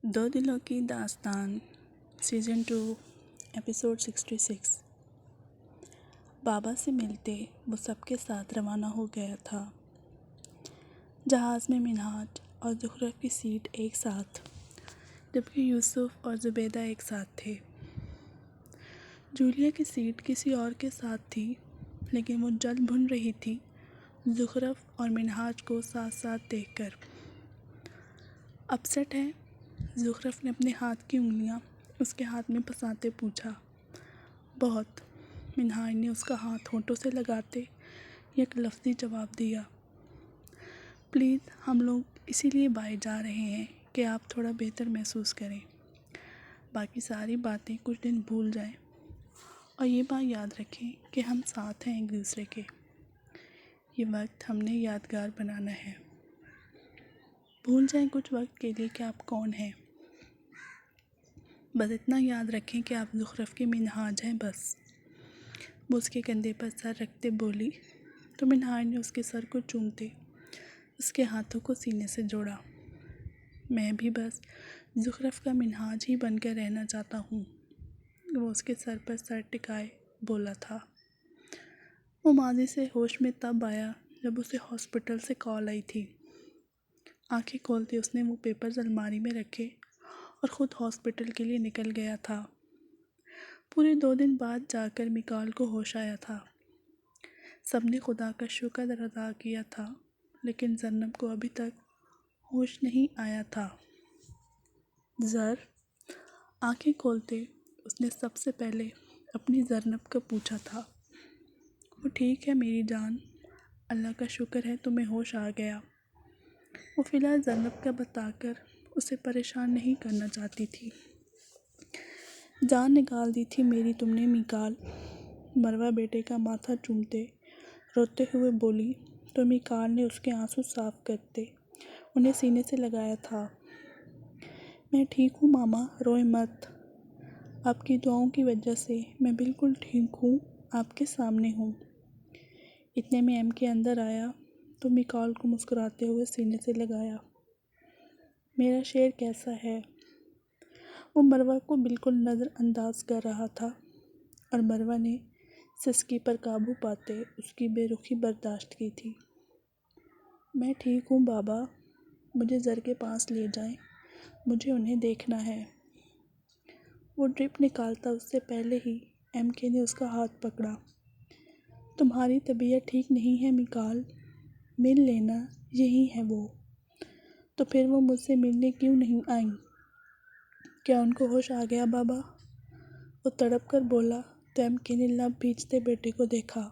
دو دلوں کی داستان سیزن 2 ایپیسوڈ 66۔ بابا سے ملتے وہ سب کے ساتھ روانہ ہو گیا تھا۔ جہاز میں منہاج اور زخرف کی سیٹ ایک ساتھ، جبکہ یوسف اور زبیدہ ایک ساتھ تھے۔ جولیا کی سیٹ کسی اور کے ساتھ تھی، لیکن وہ جل بھن رہی تھی زخرف اور منہاج کو ساتھ ساتھ دیکھ کر۔ اپسٹ ہے؟ زخرف نے اپنے ہاتھ کی انگلیاں اس کے ہاتھ میں پھنساتے پوچھا۔ بہت، منہاج نے اس کا ہاتھ ہونٹوں سے لگاتے یک لفظی جواب دیا۔ پلیز، ہم لوگ اسی لیے باہر جا رہے ہیں کہ آپ تھوڑا بہتر محسوس کریں، باقی ساری باتیں کچھ دن بھول جائیں، اور یہ بات یاد رکھیں کہ ہم ساتھ ہیں ایک دوسرے کے۔ یہ وقت ہم نے یادگار بنانا ہے۔ بھول جائیں کچھ وقت کے لیے کہ آپ کون ہیں، بس اتنا یاد رکھیں کہ آپ زخرف کے منہاج ہیں بس۔ وہ اس کے کندھے پر سر رکھتے بولی تو منہاج نے اس کے سر کو چومتے اس کے ہاتھوں کو سینے سے جوڑا۔ میں بھی بس زخرف کا منہاج ہی بن کر رہنا چاہتا ہوں، وہ اس کے سر پر سر ٹکائے بولا تھا۔ وہ ماضی سے ہوش میں تب آیا جب اسے ہاسپٹل سے کال آئی تھی۔ آنکھیں کھولتے اس نے وہ پیپرز الماری میں رکھے اور خود ہاسپٹل کے لیے نکل گیا تھا۔ پورے 2 دن بعد جا کر میکال کو ہوش آیا تھا۔ سب نے خدا کا شکر ادا کیا تھا، لیکن زینب کو ابھی تک ہوش نہیں آیا تھا۔ زر؟ آنکھیں کھولتے اس نے سب سے پہلے اپنی زینب کا پوچھا تھا۔ وہ ٹھیک ہے میری جان، اللہ کا شکر ہے تمہیں ہوش آ گیا۔ وہ فی الحال زینب کا بتا کر اسے پریشان نہیں کرنا چاہتی تھی۔ جان نکال دی تھی میری تم نے میکال، مروہ بیٹے کا ماتھا چومتے روتے ہوئے بولی تو میکال نے اس کے آنسو صاف کرتے انہیں سینے سے لگایا تھا۔ میں ٹھیک ہوں ماما، روئیں مت، آپ کی دعاؤں کی وجہ سے میں بالکل ٹھیک ہوں، آپ کے سامنے ہوں۔ اتنے میں ایم کے اندر آیا تو میکال کو مسکراتے ہوئے سینے سے لگایا۔ میرا شیر کیسا ہے؟ وہ مروہ کو بالکل نظر انداز کر رہا تھا اور مروہ نے سسکی پر قابو پاتے اس کی بے رخی برداشت کی تھی۔ میں ٹھیک ہوں بابا، مجھے زر کے پاس لے جائیں، مجھے انہیں دیکھنا ہے۔ وہ ڈرپ نکالتا اس سے پہلے ہی ایم کے نے اس کا ہاتھ پکڑا۔ تمہاری طبیعت ٹھیک نہیں ہے میکال، مل لینا، یہی ہے وہ۔ تو پھر وہ مجھ سے ملنے کیوں نہیں آئیں؟ کیا ان کو ہوش آ گیا بابا؟ وہ تڑپ کر بولا تو ایم کے نے لب بھیجتے بیٹے کو دیکھا۔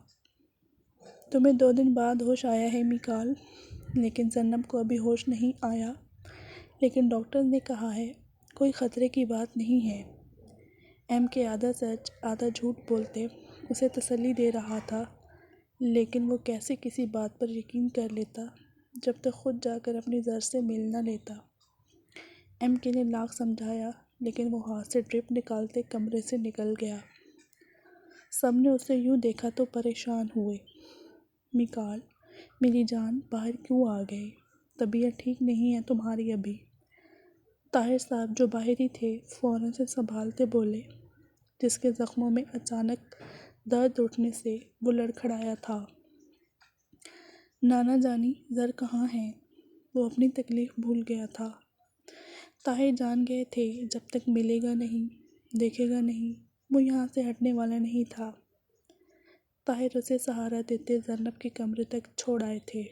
تمہیں 2 دن بعد ہوش آیا ہے میکال، لیکن زینب کو ابھی ہوش نہیں آیا، لیکن ڈاکٹر نے کہا ہے کوئی خطرے کی بات نہیں ہے۔ ایم کے آدھا سچ آدھا جھوٹ بولتے اسے تسلی دے رہا تھا، لیکن وہ کیسے کسی بات پر یقین کر لیتا جب تک خود جا کر اپنی زر سے مل نہ لیتا۔ ایم کے نے لاکھ سمجھایا، لیکن وہ ہاتھ سے ڈرپ نکالتے کمرے سے نکل گیا۔ سب نے اسے یوں دیکھا تو پریشان ہوئے۔ میکال میری جان، باہر کیوں آ گئے؟ طبیعت ٹھیک نہیں ہے تمہاری ابھی۔ طاہر صاحب جو باہر ہی تھے فوراً سے سنبھالتے بولے، جس کے زخموں میں اچانک درد اٹھنے سے وہ لڑکھڑایا تھا۔ نانا جانی، زر کہاں ہیں؟ وہ اپنی تکلیف بھول گیا تھا۔ طاہر جان گئے تھے جب تک ملے گا نہیں، دیکھے گا نہیں، وہ یہاں سے ہٹنے والا نہیں تھا۔ طاہر اسے سہارا دیتے زینب کے کمرے تک چھوڑ آئے تھے۔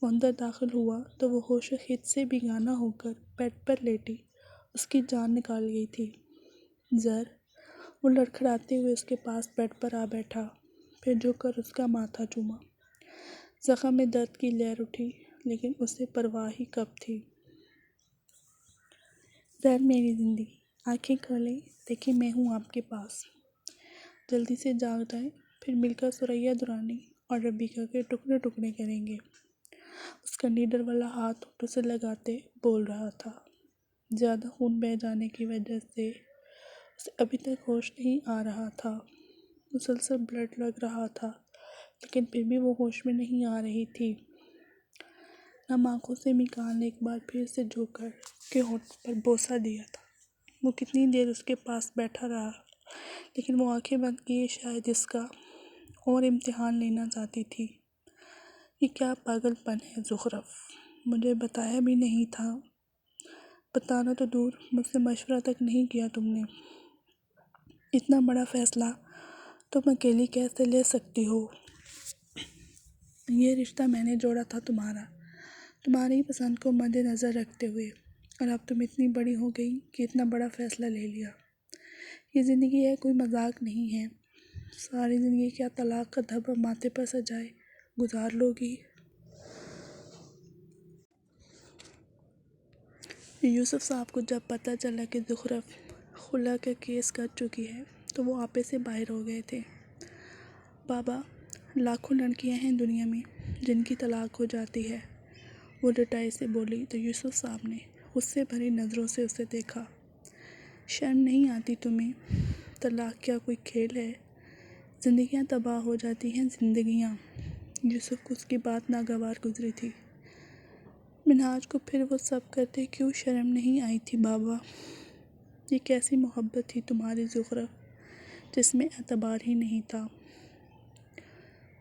وہ اندر داخل ہوا تو وہ ہوش و خیز سے بیگانہ ہو کر بیڈ پر لیٹی اس کی جان نکال گئی تھی۔ زر؟ وہ لڑکھڑاتے ہوئے اس کے پاس بیڈ پر آ بیٹھا، پھر جھک کر اس کا ماتھا چوما۔ زخم میں درد کی لہر اٹھی، لیکن اسے پرواہ ہی کب تھی۔ زر میری زندگی، آنکھیں کھولیں، دیکھیں میں ہوں آپ کے پاس۔ جلدی سے جاگ جائیں، پھر مل کر ثریا درانی اور ربیکہ کے ٹکڑے ٹکڑے کریں گے۔ اس کا نیڈر والا ہاتھ ہونٹوں سے لگاتے بول رہا تھا۔ زیادہ خون بہہ جانے کی وجہ سے اسے ابھی تک ہوش نہیں آ رہا تھا۔ مسلسل بلڈ لگ رہا تھا، لیکن پھر بھی وہ ہوش میں نہیں آ رہی تھی۔ نم آنکھوں سے میکال نے ایک بار پھر سے جھک کر کے ہونٹ پر بوسہ دیا تھا۔ وہ کتنی دیر اس کے پاس بیٹھا رہا، لیکن وہ آنکھیں بند کیے شاید اس کا اور امتحان لینا چاہتی تھی۔ یہ کیا پاگل پن ہے زخرف، مجھے بتایا بھی نہیں تھا۔ بتانا تو دور، مجھ سے مشورہ تک نہیں کیا تم نے۔ اتنا بڑا فیصلہ تم اکیلی کیسے لے سکتی ہو؟ یہ رشتہ میں نے جوڑا تھا تمہاری پسند کو مد نظر رکھتے ہوئے، اور اب تم اتنی بڑی ہو گئی کہ اتنا بڑا فیصلہ لے لیا۔ یہ زندگی ہے، کوئی مذاق نہیں ہے۔ ساری زندگی کیا طلاق کا دھبا ماتھے پر سجائے گزار لو گی؟ یوسف صاحب کو جب پتہ چلا کہ زخرف خلا کا کیس کر چکی ہے تو وہ آپے سے باہر ہو گئے تھے۔ بابا، لاکھوں لڑکیاں ہیں دنیا میں جن کی طلاق ہو جاتی ہے، وہ ڈٹائی سے بولی تو یوسف صاحب نے غصے بھری نظروں سے اسے دیکھا۔ شرم نہیں آتی تمہیں؟ طلاق کیا کوئی کھیل ہے؟ زندگیاں تباہ ہو جاتی ہیں، زندگیاں۔ یوسف کو اس کی بات ناگوار گزری تھی۔ منہاج کو پھر وہ سب کرتے کیوں شرم نہیں آئی تھی بابا؟ یہ کیسی محبت تھی تمہاری زخرف جس میں اعتبار ہی نہیں تھا؟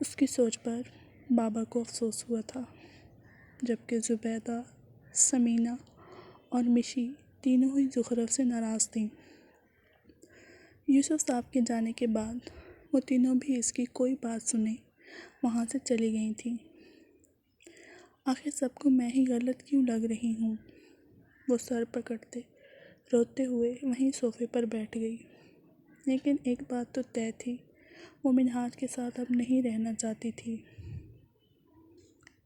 اس کی سوچ پر بابا کو افسوس ہوا تھا، جبکہ زبیدہ، ثمینہ اور مشی تینوں ہی زخرف سے ناراض تھیں۔ یوسف صاحب کے جانے کے بعد وہ تینوں بھی اس کی کوئی بات سنے وہاں سے چلی گئی تھیں۔ آخر سب کو میں ہی غلط کیوں لگ رہی ہوں؟ وہ سر پکڑتے روتے ہوئے وہیں صوفے پر بیٹھ گئی۔ لیکن ایک بات تو طے تھی، وہ منہاج کے ساتھ اب نہیں رہنا چاہتی تھی۔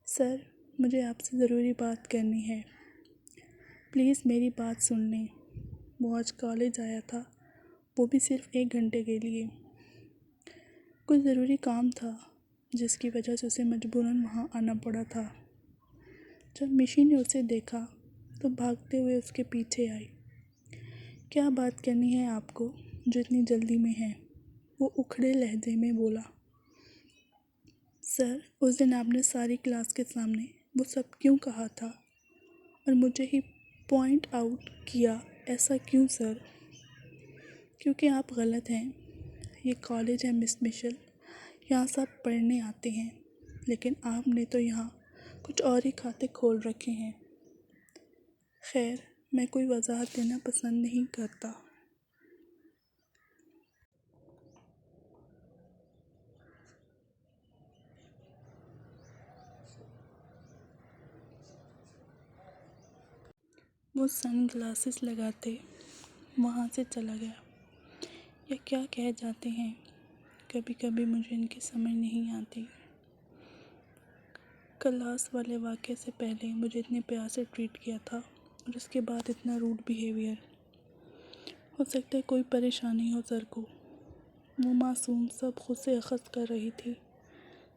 سر، مجھے آپ سے ضروری بات کرنی ہے، پلیز میری بات سن لیں۔ وہ آج کالج آیا تھا، وہ بھی صرف 1 گھنٹے کے لیے۔ کوئی ضروری کام تھا جس کی وجہ سے اسے مجبوراً وہاں آنا پڑا تھا۔ جب مشی نے اسے دیکھا تو بھاگتے ہوئے اس کے پیچھے آئی۔ کیا بات کرنی ہے آپ کو جو اتنی جلدی میں ہے؟ وہ اکھڑے لہجے میں بولا۔ سر، اس دن آپ نے ساری کلاس کے سامنے وہ سب کیوں کہا تھا اور مجھے ہی پوائنٹ آؤٹ کیا، ایسا کیوں سر؟ کیونکہ آپ غلط ہیں۔ یہ کالج ہے مس مشل، یہاں سب پڑھنے آتے ہیں، لیکن آپ نے تو یہاں کچھ اور ہی کھاتے کھول رکھے ہیں۔ خیر، میں کوئی وضاحت دینا پسند نہیں کرتا۔ وہ سن گلاسز لگاتے وہاں سے چلا گیا۔ یہ کیا کہہ جاتے ہیں، کبھی کبھی مجھے ان کی سمجھ نہیں آتی۔ کلاس والے واقعے سے پہلے مجھے اتنے پیار سے ٹریٹ کیا تھا اور اس کے بعد اتنا روڈ بیہیویئر۔ ہو سکتا ہے کوئی پریشانی ہو سر کو۔ وہ معصوم سب خود سے اخذ کر رہی تھی،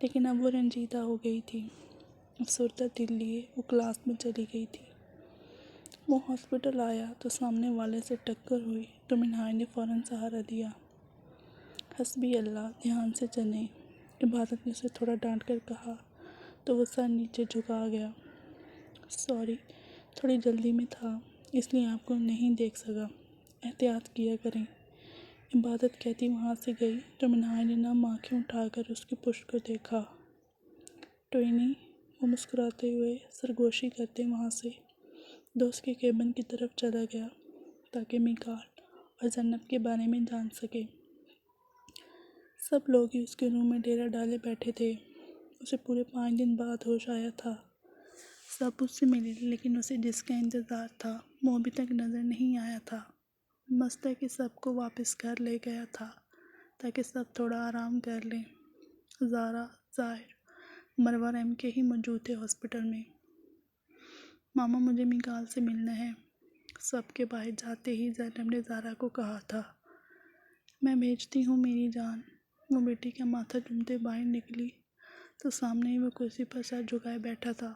لیکن اب وہ رنجیدہ ہو گئی تھی۔ افسردہ دل لیے وہ کلاس میں چلی گئی تھی۔ وہ ہاسپٹل آیا تو سامنے والے سے ٹکر ہوئی تو منہاج نے فوراً سہارا دیا۔ حسبی اللہ، دھیان سے چلیں، عبادت نے اسے تھوڑا ڈانٹ کر کہا تو وہ سر نیچے جھکا گیا۔ سوری، تھوڑی جلدی میں تھا اس لیے آپ کو نہیں دیکھ سکا، احتیاط کیا کریں۔ عبادت کہتی وہاں سے گئی تو منہاج نے نم آنکھیں اٹھا کر اس کی پشت کو دیکھا۔ ٹوئنی، وہ مسکراتے ہوئے سرگوشی کرتے وہاں سے دوست کے کیبن کی طرف چلا گیا تاکہ میکال اور زینب کے بارے میں جان سکے۔ سب لوگ ہی اس کے روم میں ڈیرا ڈالے بیٹھے تھے۔ اسے پورے 5 دن بعد ہوش آیا تھا۔ سب اس سے ملے لیکن اسے جس کا انتظار تھا وہ ابھی تک نظر نہیں آیا تھا۔ مستہ کہ سب کو واپس گھر لے گیا تھا تاکہ سب تھوڑا آرام کر لیں۔ زارا، ظاہر، مروہ اور MK ہی موجود تھے ہاسپٹل میں۔ ماما، مجھے میکال سے ملنا ہے۔ سب کے باہر جاتے ہی زینب نے زارا کو کہا تھا۔ میں بھیجتی ہوں میری جان۔ وہ بیٹی کا ماتھا چومتے باہر نکلی تو سامنے ہی وہ کرسی پر سر جھکائے بیٹھا تھا۔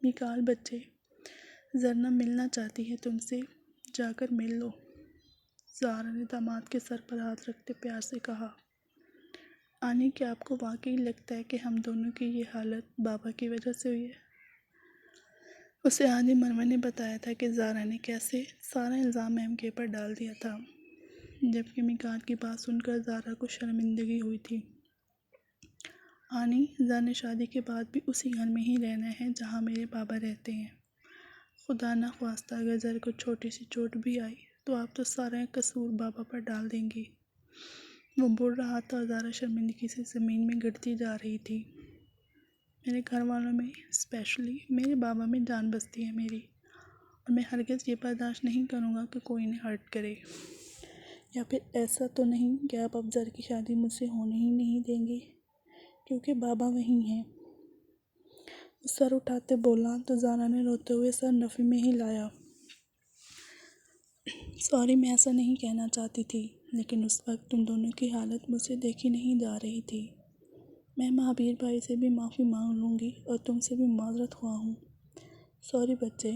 میکال بچے، زینب ملنا چاہتی ہے تم سے، جا کر مل لو۔ زارا نے داماد کے سر پر ہاتھ رکھتے پیار سے کہا۔ آنی، کیا آپ کو واقعی لگتا ہے کہ ہم دونوں کی یہ حالت بابا کی وجہ سے ہوئی ہے؟ اسے عادی مرمر نے بتایا تھا کہ زارا نے کیسے سارا الزام ایم کے پر ڈال دیا تھا، جبکہ میکال کی بات سن کر زارا کو شرمندگی ہوئی تھی۔ آنی، زار نے شادی کے بعد بھی اسی گھر میں ہی رہنا ہے جہاں میرے بابا رہتے ہیں۔ خدا نخواستہ اگر زر کو چھوٹی سی چوٹ بھی آئی تو آپ تو سارا قصور بابا پر ڈال دیں گی۔ وہ بول رہا تھا اور زارا شرمندگی سے زمین میں گرتی جا رہی تھی۔ میرے گھر والوں میں، اسپیشلی میرے بابا میں جان بستی ہے میری، اور میں ہرگز یہ برداشت نہیں کروں گا کہ کوئی انہیں ہرٹ کرے۔ یا پھر ایسا تو نہیں کہ آپ اب زر کی شادی مجھ سے ہونے ہی نہیں دیں گے کیونکہ بابا وہیں ہیں۔ وہ سر اٹھاتے بولا تو زارا نے روتے ہوئے سر نفی میں ہی لایا۔ سوری، میں ایسا نہیں کہنا چاہتی تھی، لیکن اس وقت تم دونوں کی حالت مجھ سے دیکھی نہیں جا رہی تھی۔ میں مہابیر بھائی سے بھی معافی مانگ لوں گی اور تم سے بھی معذرت خواہ ہوں۔ سوری بچے،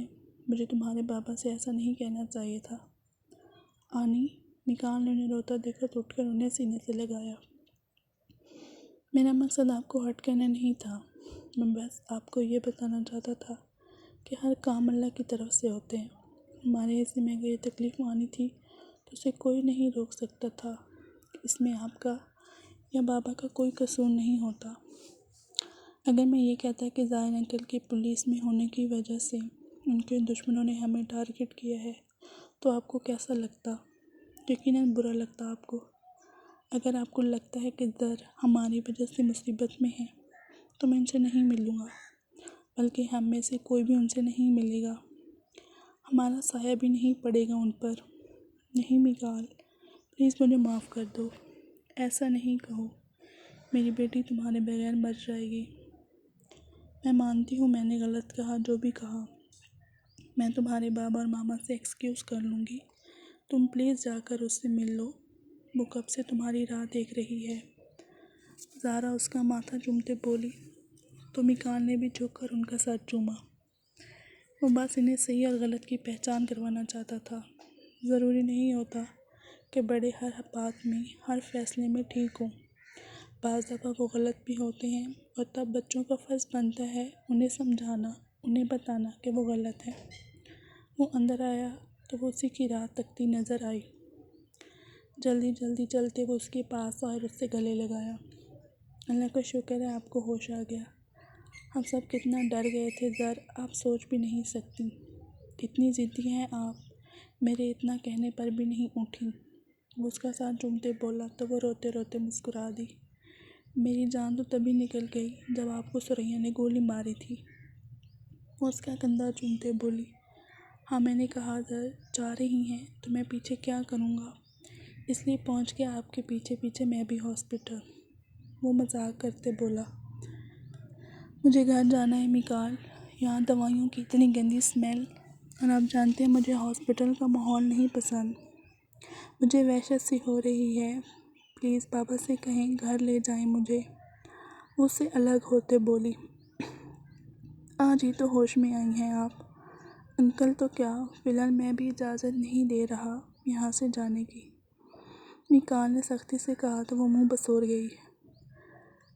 مجھے تمہارے بابا سے ایسا نہیں کہنا چاہیے تھا۔ آنی، میکال نے انہیں روتا دیکھا تو اٹھ کر انہیں سینے سے لگایا۔ میرا مقصد آپ کو ہرٹ کرنا نہیں تھا، میں بس آپ کو یہ بتانا چاہتا تھا کہ ہر کام اللہ کی طرف سے ہوتے ہیں۔ ہمارے حصے میں اگر یہ تکلیف آنی تھی تو اسے کوئی نہیں روک سکتا تھا۔ اس میں آپ کا یا بابا کا کوئی قصور نہیں ہوتا۔ اگر میں یہ کہتا کہ ظاہر انکل کے پولیس میں ہونے کی وجہ سے ان کے دشمنوں نے ہمیں ٹارگٹ کیا ہے تو آپ کو کیسا لگتا؟ یقیناً برا لگتا آپ کو۔ اگر آپ کو لگتا ہے کہ زر ہماری وجہ سے مصیبت میں ہے تو میں ان سے نہیں ملوں گا، بلکہ ہم میں سے کوئی بھی ان سے نہیں ملے گا۔ ہمارا سایہ بھی نہیں پڑے گا ان پر۔ نہیں میکال، پلیز مجھے معاف کر دو۔ ایسا نہیں کہو، میری بیٹی تمہارے بغیر مر جائے گی۔ میں مانتی ہوں میں نے غلط کہا جو بھی کہا۔ میں تمہارے بابا اور ماما سے ایکسکیوز کر لوں گی۔ تم پلیز جا کر اس سے مل لو، وہ کب سے تمہاری راہ دیکھ رہی ہے۔ زارا اس کا ماتھا چومتے بولی تو میکال نے بھی جھک کر ان کا سر چوما۔ وہ بس انہیں صحیح اور غلط کی پہچان کروانا چاہتا تھا۔ ضروری نہیں ہوتا کہ بڑے ہر بات میں، ہر فیصلے میں ٹھیک ہوں۔ بعض دفعہ وہ غلط بھی ہوتے ہیں اور تب بچوں کا فرض بنتا ہے انہیں سمجھانا، انہیں بتانا کہ وہ غلط ہے۔ وہ اندر آیا تو وہ اسی کی راہ تکتی نظر آئی۔ جلدی جلدی چلتے وہ اس کے پاس آئے اور اس سے گلے لگایا۔ اللہ کا شکر ہے آپ کو ہوش آ گیا۔ ہم سب کتنا ڈر گئے تھے زر، آپ سوچ بھی نہیں سکتی۔ اتنی ضدی ہیں آپ، میرے اتنا کہنے پر بھی نہیں اٹھیں۔ وہ اس کا ساتھ چومتے بولا تو وہ روتے روتے مسکرا دی۔ میری جان تو تبھی نکل گئی جب آپ کو سریا نے گولی ماری تھی۔ وہ اس کا کندھا چومتے بولی، ہاں میں نے کہا زر، جا رہی ہیں تو میں پیچھے کیا کروں گا، اس لیے پہنچ گیا آپ کے پیچھے پیچھے میں بھی ہاسپٹل۔ وہ مذاق کرتے بولا، مجھے گھر جانا ہے میکال، یہاں دوائیوں کی اتنی گندی اسمیل، اور آپ جانتے ہیں مجھے ہاسپٹل کا ماحول نہیں پسند، مجھے وحشت سی ہو رہی ہے، پلیز بابا سے کہیں گھر لے جائیں مجھے۔ وہ اس سے الگ ہوتے بولی، آج ہی تو ہوش میں آئی ہیں آپ، انکل تو کیا، فی الحال میں بھی اجازت نہیں دے رہا یہاں سے جانے کی۔ میکال نے سختی سے کہا تو وہ منہ بسور گئی۔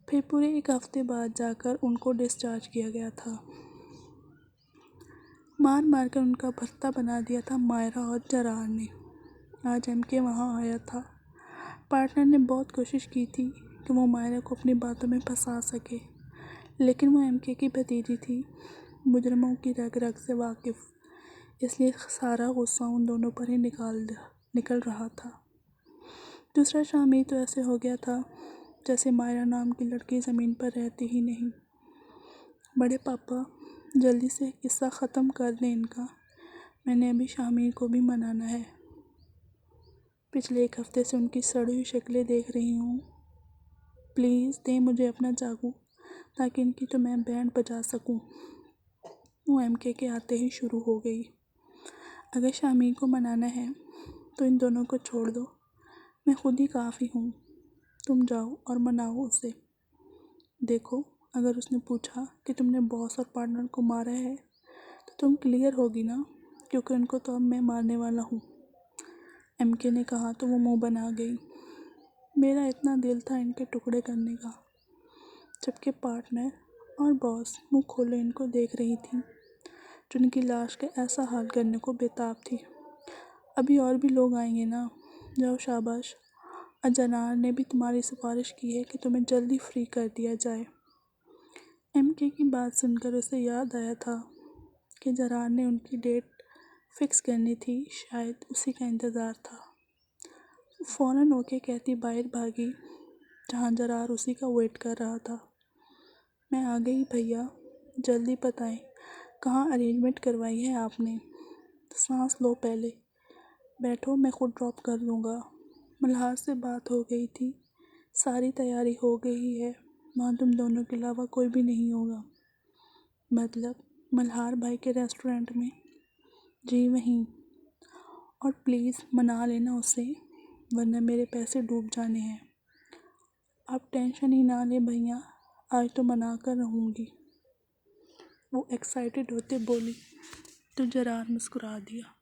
پھر پورے ایک ہفتے بعد جا کر ان کو ڈسچارج کیا گیا تھا۔ مار مار کر ان کا بھرتا بنا دیا تھا مائرہ اور جرار نے۔ آج ایم کے وہاں آیا تھا۔ پارٹنر نے بہت کوشش کی تھی کہ وہ مائرہ کو اپنی باتوں میں پھنسا سکے، لیکن وہ ایم کے کی بھتیجی تھی، مجرموں کی رگ رگ سے واقف، اس لیے سارا غصہ ان دونوں پر ہی نکل رہا تھا۔ دوسرا شام ہی تو ایسے ہو گیا تھا جیسے مائرہ نام کی لڑکی زمین پر رہتی ہی نہیں۔ بڑے پاپا، جلدی سے قصہ ختم کر دیں ان کا، میں نے ابھی شامیر کو بھی منانا ہے۔ پچھلے ایک ہفتے سے ان کی سڑی ہوئی شکلیں دیکھ رہی ہوں، پلیز دیں مجھے اپنا چاقو تاکہ ان کی تو میں بینڈ بجا سکوں۔ وہ ایم کے آتے ہی شروع ہو گئی، اگر شامیر کو منانا ہے تو ان دونوں کو چھوڑ دو، میں خود ہی کافی ہوں، تم جاؤ اور مناؤ اسے۔ دیکھو، اگر اس نے پوچھا کہ تم نے باس اور پارٹنر کو مارا ہے تو تم کلیئر ہوگی نا، کیونکہ ان کو تو اب میں مارنے والا ہوں۔ ایم کے نے کہا تو وہ منہ بنا گئی، میرا اتنا دل تھا ان کے ٹکڑے کرنے کا، جبکہ پارٹنر اور باس منہ کھولے ان کو دیکھ رہی تھیں۔ جو ان کی لاش کا ایسا حال کرنے کو بےتاب تھی۔ ابھی اور بھی لوگ آئیں گے نا؟ جاؤ شاباش۔ جرار نے بھی تمہاری سفارش کی ہے کہ تمہیں جلدی فری کر دیا جائے۔ ایم کے کی بات سن کر اسے یاد آیا تھا کہ جرار نے ان کی ڈیٹ فکس کرنی تھی، شاید اسی کا انتظار تھا۔ فوراً اوکے کہتی باہر بھاگی جہاں جرار اسی کا ویٹ کر رہا تھا۔ میں آ گئی بھیا، جلدی بتائیں کہاں ارینجمنٹ کروائی ہے آپ نے؟ سانس لو پہلے، بیٹھو میں خود ڈراپ کر لوں گا۔ ملہار سے بات ہو گئی تھی، ساری تیاری ہو گئی ہے، وہاں تم دونوں کے علاوہ کوئی بھی نہیں ہوگا۔ مطلب ملہار بھائی کے ریسٹورنٹ میں؟ جی وہیں، اور پلیز منا لینا اسے ورنہ میرے پیسے ڈوب جانے ہیں۔ آپ ٹینشن ہی نہ لیں بھیا، آج تو منا کر رہوں گی، وہ ایکسائٹڈ ہوتے بولی۔ تو جرار مسکرا دیا۔